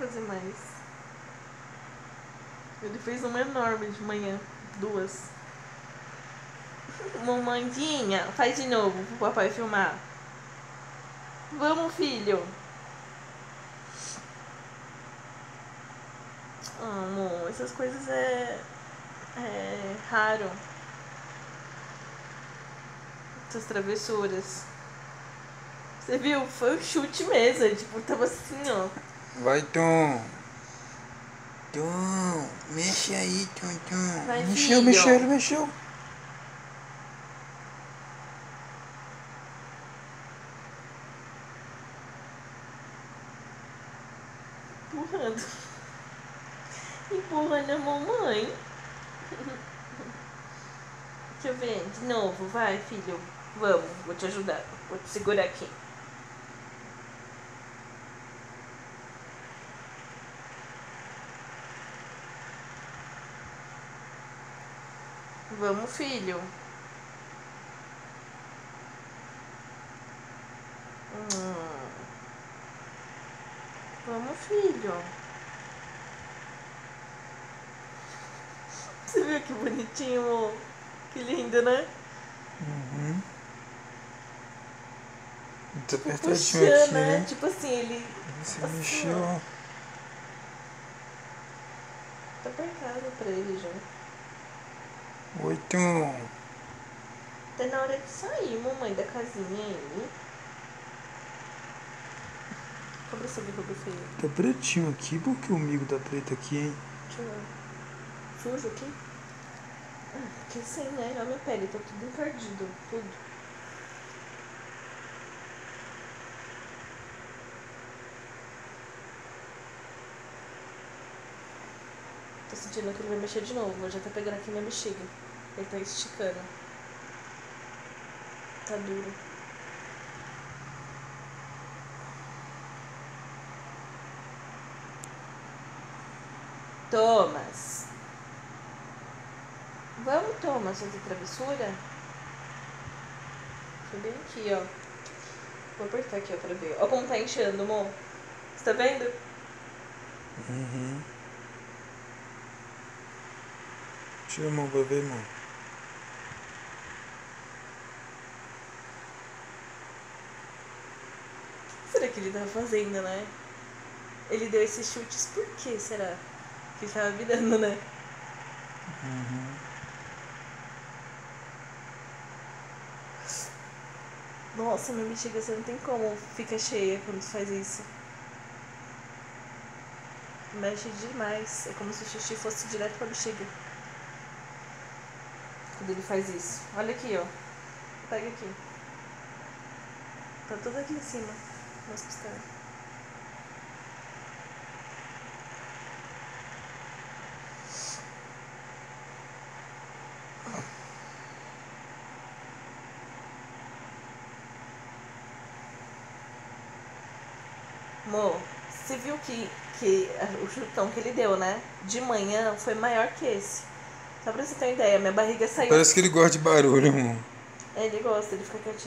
fazer mais. Ele fez uma enorme de manhã. 2. Mamãezinha, faz de novo pro papai filmar. Vamos, filho. Amor, essas coisas é raro. Essas travessuras. Você viu? Foi um chute mesmo. Tipo, tava assim, ó. Vai, Tom. Tom, mexe aí, Tom. Vai, Mexeu, filho. mexeu, ele mexeu. Empurrando. Empurrando a mamãe. Deixa eu ver. De novo. Vai, filho. Vamos. Vou te ajudar. Vou te segurar aqui. Vamos, filho. Vamos, filho. Você viu que bonitinho, amor? Que lindo, né? Uhum. Tá Tipo, apertadinho puxando, aqui, né? né? Tipo assim, ele... Você assim, mexeu, ó. ó. Tá apertado pra ele já. Oi, Tom. Tá na hora de sair, mamãe, da casinha aí. Cobra essa verruga feia. Tá pretinho aqui, por que o migo tá preto aqui, hein? Deixa eu ver. Sujo aqui? Ah, porque sem, né? Olha a minha pele, tá tudo encardido. Tudo. Tô sentindo que ele vai mexer de novo. Já tá pegando aqui minha bexiga. Ele tá esticando. Tá duro. Thomas. Vamos, Thomas, fazer travessura? Foi bem aqui, ó. Vou apertar aqui, ó, pra ver. Ó como tá inchando, amor. Você tá vendo? Uhum. Tira a mão pra ver, irmão. O que será que ele tava fazendo, né? Ele deu esses chutes por quê, será? Que ele tava virando, né? Uhum. Nossa, minha bexiga, você não tem como fica cheia quando você faz isso. Mexe demais. É como se o xixi fosse direto pra bexiga. Quando ele faz isso. Olha aqui, ó. Pega aqui. Tá tudo aqui em cima. Nas costelas. Amor, você viu que o chutão que ele deu, né? De manhã foi maior que esse. Só pra você ter uma ideia, minha barriga saiu. Parece que ele gosta de barulho, irmão. Ele gosta, ele fica quietinho.